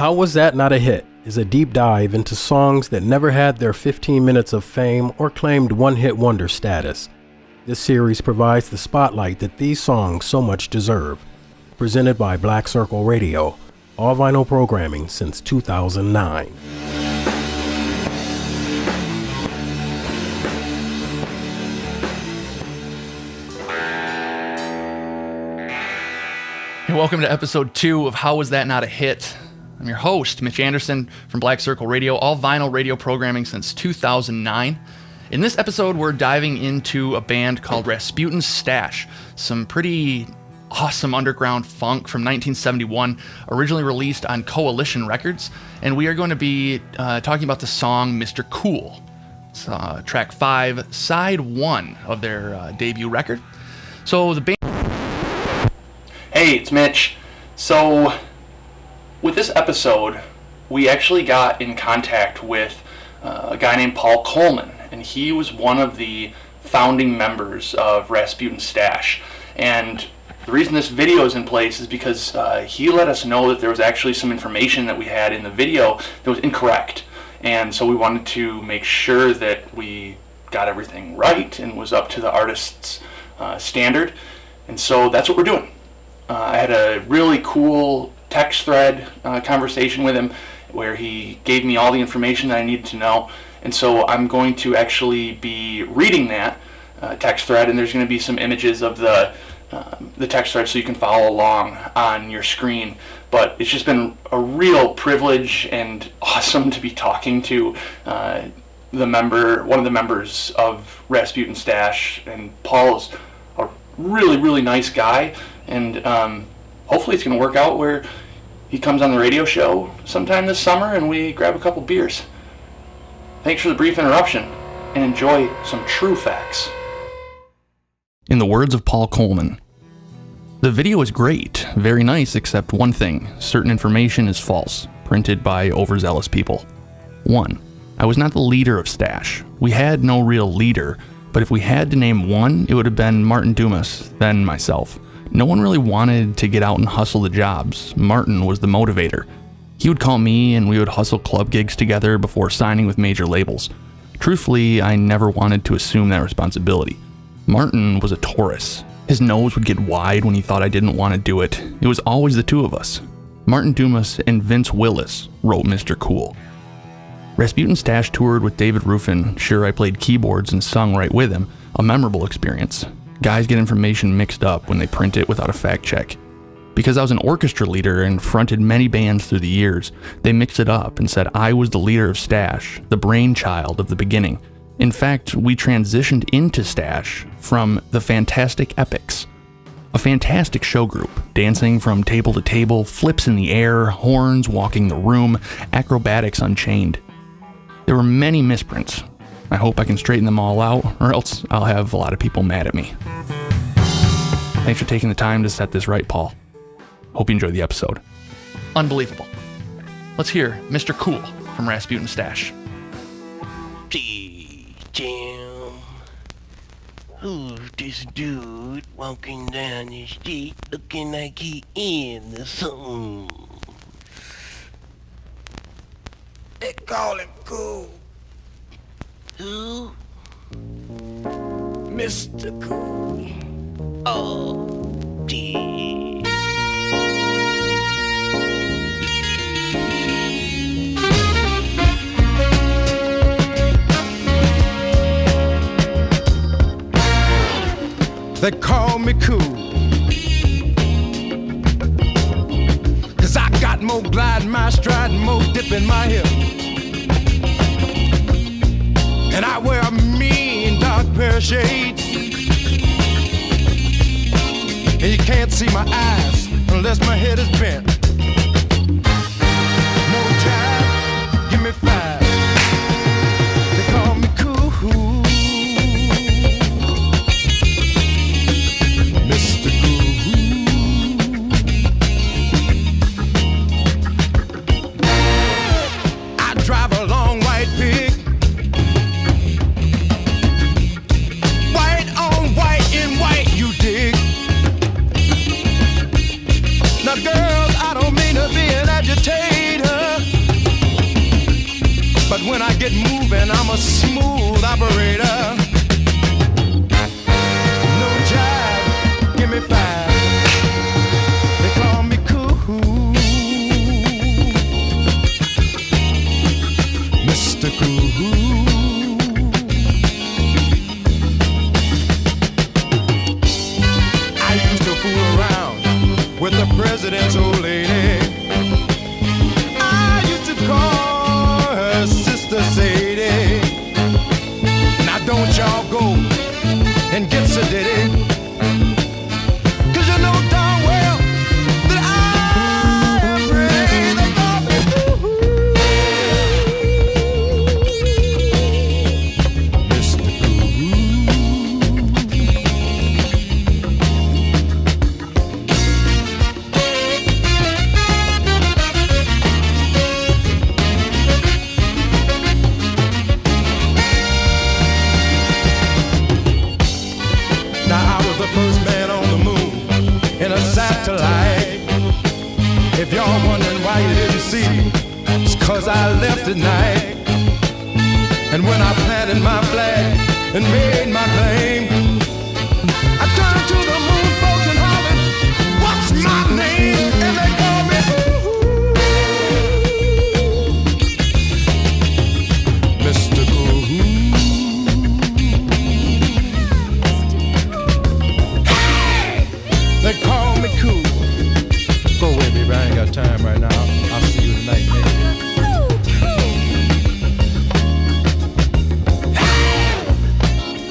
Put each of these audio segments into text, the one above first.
How Was That Not a Hit is a deep dive into songs that never had their 15 minutes of fame or claimed one-hit wonder status. This series provides the spotlight that these songs so much deserve. Presented by Black Circle Radio, all vinyl programming since 2009. Hey, welcome to episode 2 of How Was That Not a Hit? I'm your host, Mitch Anderson from Black Circle Radio, all vinyl radio programming since 2009. In this episode, we're diving into a band called Rasputin's Stash, some pretty awesome underground funk from 1971, originally released on Coalition Records, and we are going to be talking about the song Mr. Cool. It's track 5, side 1 of their debut record. So the band... Hey, it's Mitch. So, with this episode, we actually got in contact with a guy named Paul Coleman, and he was one of the founding members of Rasputin's Stash. And the reason this video is in place is because he let us know that there was actually some information that we had in the video that was incorrect. And so we wanted to make sure that we got everything right and was up to the artist's standard. And so that's what we're doing. I had a really cool text thread conversation with him where he gave me all the information that I needed to know, and so I'm going to actually be reading that text thread, and there's going to be some images of the text thread so you can follow along on your screen. But it's just been a real privilege and awesome to be talking to one of the members of Rasputin Stash, and Paul's a really, really nice guy, and hopefully it's going to work out where he comes on the radio show sometime this summer and we grab a couple beers. Thanks for the brief interruption, and enjoy some true facts. In the words of Paul Coleman, the video is great, very nice, except one thing: certain information is false, printed by overzealous people. 1. I was not the leader of Stash. We had no real leader, but if we had to name one, it would have been Martin Dumas, then myself. No one really wanted to get out and hustle the jobs. Martin was the motivator. He would call me and we would hustle club gigs together before signing with major labels. Truthfully, I never wanted to assume that responsibility. Martin was a Taurus. His nose would get wide when he thought I didn't want to do it. It was always the two of us. Martin Dumas and Vince Willis wrote Mr. Cool. Rasputin Stash toured with David Rufin. Sure, I played keyboards and sung right with him. A memorable experience. Guys get information mixed up when they print it without a fact check. Because I was an orchestra leader and fronted many bands through the years, they mixed it up and said I was the leader of Stash, the brainchild of the beginning. In fact, we transitioned into Stash from the Fantastic Epics, a fantastic show group, dancing from table to table, flips in the air, horns walking the room, acrobatics unchained. There were many misprints. I hope I can straighten them all out, or else I'll have a lot of people mad at me. Thanks for taking the time to set this right, Paul. Hope you enjoyed the episode. Unbelievable. Let's hear Mr. Cool from Rasputin Stash. Hey, Jim. Who's this dude walking down the street looking like he into something? They call him Cool. Who? Mr. Cool. Oh, dear. They call me cool, 'cause I got more glide in my stride and more dip in my hip. And I wear a mean dark pair of shades, and you can't see my eyes unless my head is bent. No time, give me 5. They call me cool, Mr. Cool. I drive a long white pig, white on white in white, you dig? Now girls, I don't If y'all wondering why you didn't see, it's 'cause I left at night. And when I planted my flag and made my claim, I turned to the moon folks and hollered, what's my name? And they called me Mr. Cool. Hey! They call me cool. Go away, baby, I ain't got time right now. I'll see you tonight, baby.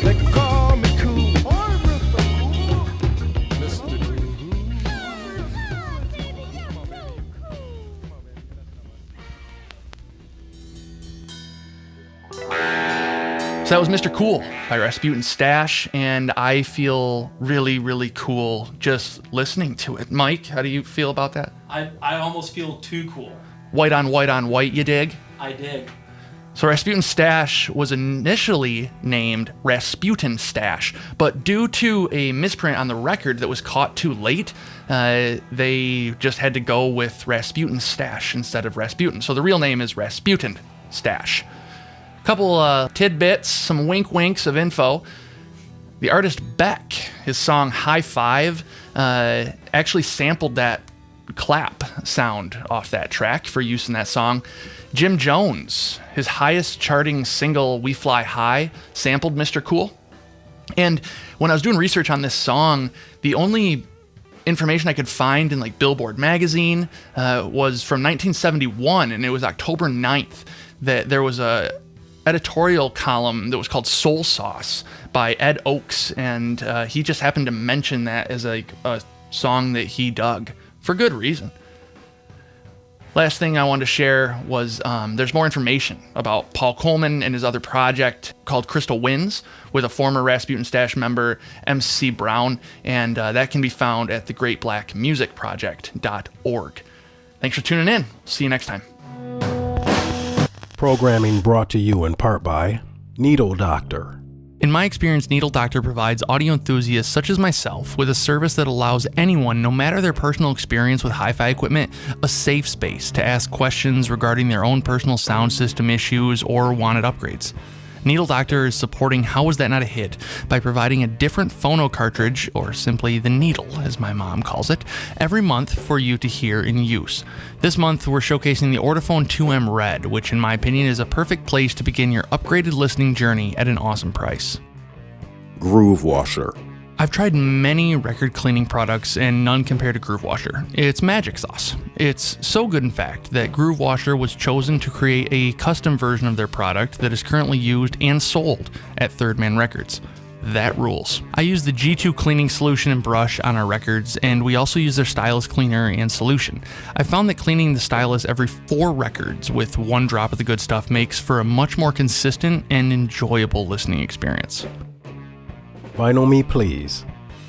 They call me cool. Mr. Cool. So that was Mr. Cool by Rasputin Stash, and I feel really, really cool just listening to it. Mike, how do you feel about that? I almost feel too cool. White on white on white, you dig? I dig. So Rasputin Stash was initially named Rasputin Stash, but due to a misprint on the record that was caught too late, they just had to go with Rasputin Stash instead of Rasputin. So the real name is Rasputin Stash. Couple tidbits, some wink winks of info. The artist Beck, his song High Five, actually sampled that clap sound off that track for use in that song. Jim Jones, his highest charting single We Fly High, sampled Mr. Cool. And when I was doing research on this song, the only information I could find in like Billboard magazine was from 1971, and it was October 9th that there was a editorial column that was called Soul Sauce by Ed Oakes, and he just happened to mention that as a song that he dug for good reason. Last thing I wanted to share was there's more information about Paul Coleman and his other project called Crystal Winds with a former Rasputin Stash member, MC Brown, and that can be found at thegreatblackmusicproject.org. Thanks for tuning in. See you next time. Programming brought to you in part by Needle Doctor. In my experience, Needle Doctor provides audio enthusiasts such as myself with a service that allows anyone, no matter their personal experience with hi-fi equipment, a safe space to ask questions regarding their own personal sound system issues or wanted upgrades. Needle Doctor is supporting How Is That Not a Hit by providing a different phono cartridge, or simply the needle as my mom calls it, every month for you to hear in use. This month we're showcasing the Ortophone 2M Red, which in my opinion is a perfect place to begin your upgraded listening journey at an awesome price. Groove Washer. I've tried many record cleaning products and none compare to Groove Washer. It's magic sauce. It's so good, in fact, that Groove Washer was chosen to create a custom version of their product that is currently used and sold at Third Man Records. That rules. I use the G2 cleaning solution and brush on our records, and we also use their stylus cleaner and solution. I found that cleaning the stylus every 4 records with 1 drop of the good stuff makes for a much more consistent and enjoyable listening experience. Vinyl Me Please.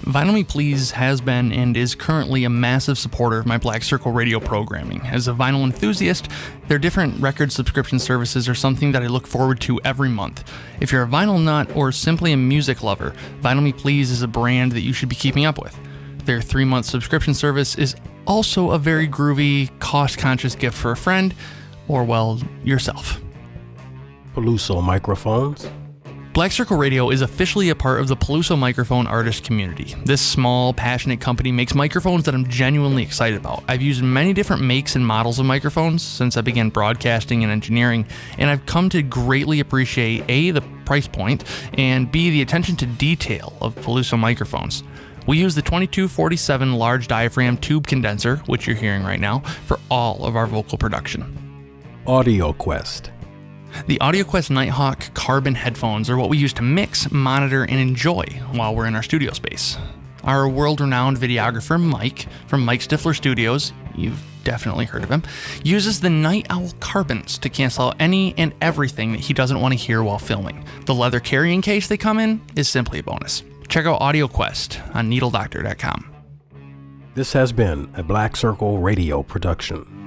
Vinyl Me Please has been and is currently a massive supporter of my Black Circle radio programming. As a vinyl enthusiast, their different record subscription services are something that I look forward to every month. If you're a vinyl nut or simply a music lover, Vinyl Me Please is a brand that you should be keeping up with. Their 3-month subscription service is also a very groovy, cost-conscious gift for a friend, or, well, yourself. Peluso Microphones. Black Circle Radio is officially a part of the Peluso microphone artist community. This small, passionate company makes microphones that I'm genuinely excited about. I've used many different makes and models of microphones since I began broadcasting and engineering, and I've come to greatly appreciate A, the price point, and B, the attention to detail of Peluso microphones. We use the 2247 large diaphragm tube condenser, which you're hearing right now, for all of our vocal production. Audio Quest. The AudioQuest Nighthawk Carbon headphones are what we use to mix, monitor, and enjoy while we're in our studio space. Our world-renowned videographer, Mike, from Mike Stifler Studios, you've definitely heard of him, uses the Night Owl Carbons to cancel out any and everything that he doesn't want to hear while filming. The leather carrying case they come in is simply a bonus. Check out AudioQuest on needledoctor.com. This has been a Black Circle Radio production.